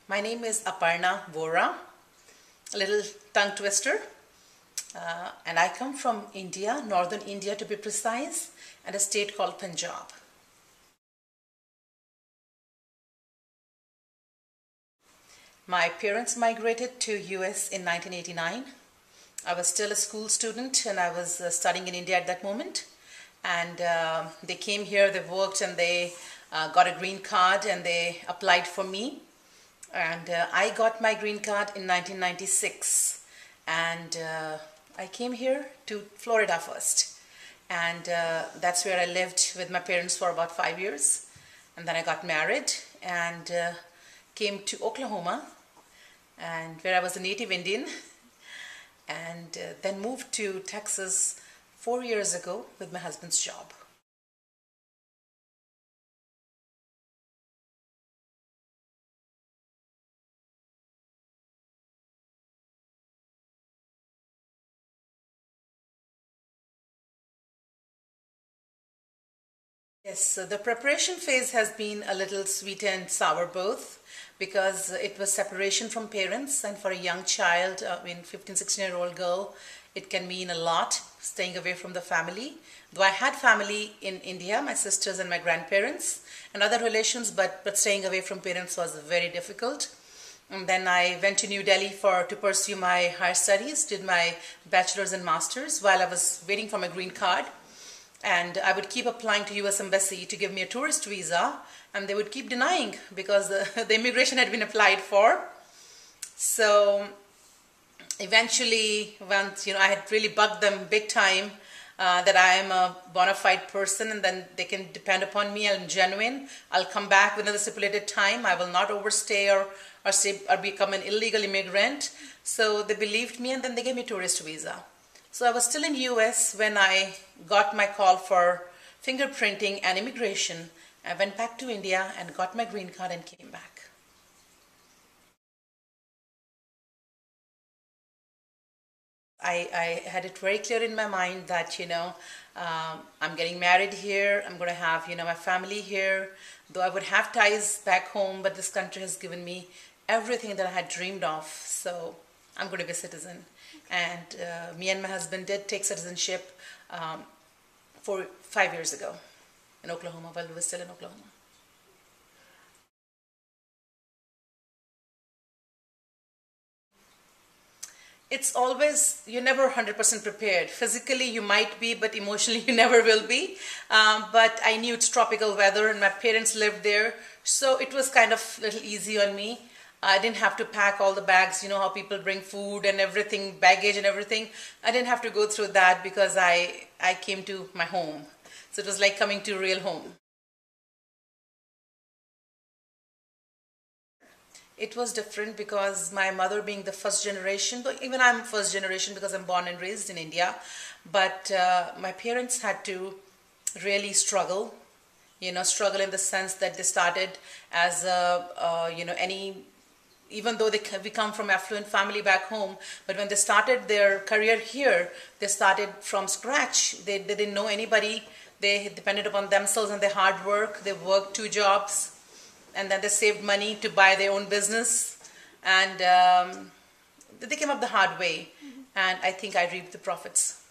My name is Aparna Vora, a little tongue twister, and I come from India, northern India to be precise, and a state called Punjab. My parents migrated to US in 1989. I was still a school student and I was studying in India at that moment. And they came here, they worked and they got a green card and they applied for me. And I got my green card in 1996. And I came here to Florida first. And that's where I lived with my parents for about 5 years. And then I got married and came to Oklahoma, and where I was a native Indian, and then moved to Texas 4 years ago with my husband's job. Yes, so the preparation phase has been a little sweet and sour both, because it was separation from parents, and for a young child, 15, 16-year-old girl, it can mean a lot staying away from the family. Though I had family in India, my sisters and my grandparents and other relations, but staying away from parents was very difficult. And then I went to New Delhi to pursue my higher studies, did my bachelor's and master's while I was waiting for my green card. And I would keep applying to US Embassy to give me a tourist visa, and they would keep denying because the immigration had been applied for. So eventually, once I had really bugged them big time that I am a bona fide person and then they can depend upon me, I'm genuine, I'll come back within the stipulated time, I will not overstay or become an illegal immigrant. So they believed me and then they gave me a tourist visa. So I was still in US when I got my call for fingerprinting and immigration. I went back to India and got my green card and came back. I had it very clear in my mind that, I'm getting married here, I'm going to have, my family here, though I would have ties back home, but this country has given me everything that I had dreamed of, so I'm going to be a citizen. And me and my husband did take citizenship 5 years ago in Oklahoma, while we were still in Oklahoma. It's always, you're never 100% prepared. Physically you might be, but emotionally you never will be. But I knew it's tropical weather and my parents lived there, so it was kind of a little easy on me. I didn't have to pack all the bags, how people bring food and everything, baggage and everything. I didn't have to go through that because I came to my home. So it was like coming to real home. It was different because my mother being the first generation, but even I'm first generation because I'm born and raised in India, but my parents had to really struggle, struggle in the sense that they started as even though we come from affluent family back home, but when they started their career here, they started from scratch. They didn't know anybody. They depended upon themselves and their hard work. They worked 2 jobs, and then they saved money to buy their own business. And they came up the hard way. And I think I reaped the profits.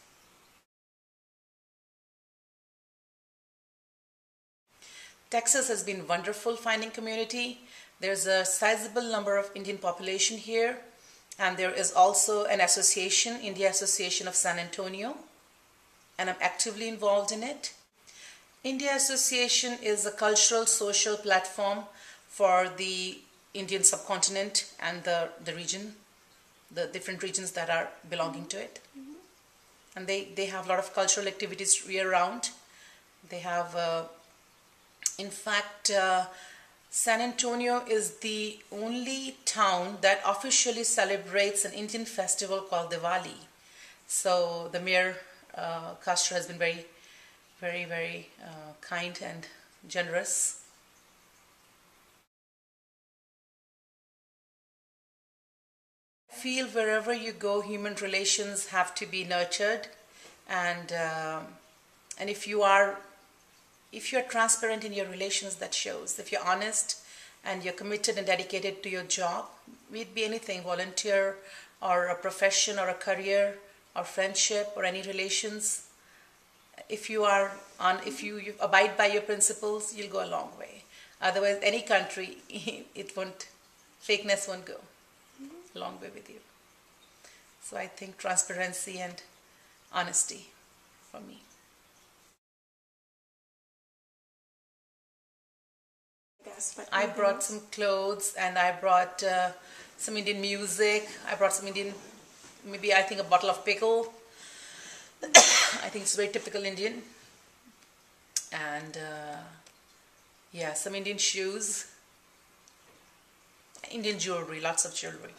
Texas has been wonderful finding community. There's a sizable number of Indian population here, and there is also an association, India Association of San Antonio, and I'm actively involved in it. India Association is a cultural social platform for the Indian subcontinent and the region, the different regions that are belonging to it. And they have a lot of cultural activities year round. They have, in fact, San Antonio is the only town that officially celebrates an Indian festival called Diwali. So the mayor, Castro, has been very, very, very kind and generous. I feel wherever you go, human relations have to be nurtured, and if you're transparent in your relations, that shows. If you're honest and you're committed and dedicated to your job, be it be anything, volunteer or a profession or a career or friendship or any relations, if you abide by your principles, you'll go a long way. Otherwise, any country, fakeness won't go a long way with you. So I think transparency and honesty for me. I brought some clothes, and I brought some Indian music. I brought some Indian, maybe I think a bottle of pickle. I think it's very typical Indian. And yeah, some Indian shoes, Indian jewelry, lots of jewelry.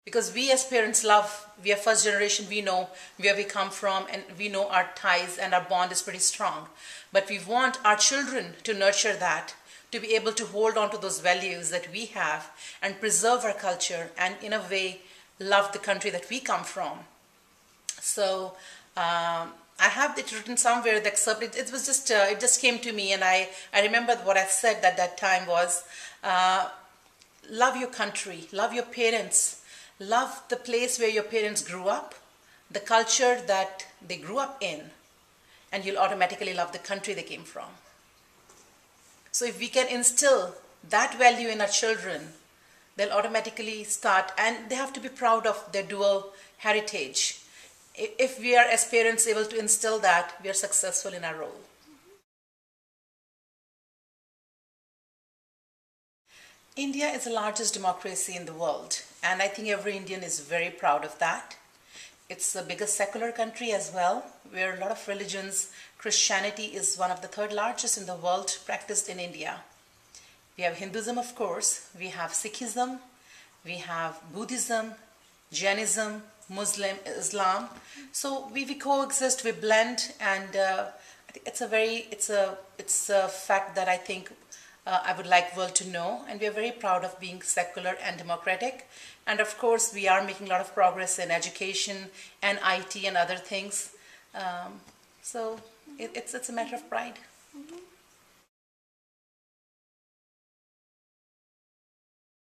Because we as parents we are first generation, we know where we come from and we know our ties and our bond is pretty strong. But we want our children to nurture that, to be able to hold on to those values that we have and preserve our culture and in a way love the country that we come from. So I have it written somewhere, the excerpt, it just came to me, and I remember what I said at that time was, love your country, love your parents, love the place where your parents grew up, the culture that they grew up in, and you'll automatically love the country they came from. So if we can instill that value in our children, they'll automatically start, and they have to be proud of their dual heritage. If we are as parents able to instill that, we are successful in our role. India is the largest democracy in the world, and I think every Indian is very proud of that. It's the biggest secular country as well, where a lot of religions, Christianity is one of the third largest in the world practiced in India. We have Hinduism, of course, we have Sikhism, we have Buddhism, Jainism, Muslim, Islam. So we coexist, we blend, and I think it's a fact that I think I would like world to know, and we are very proud of being secular and democratic. And of course, we are making a lot of progress in education and IT and other things. So it's a matter of pride.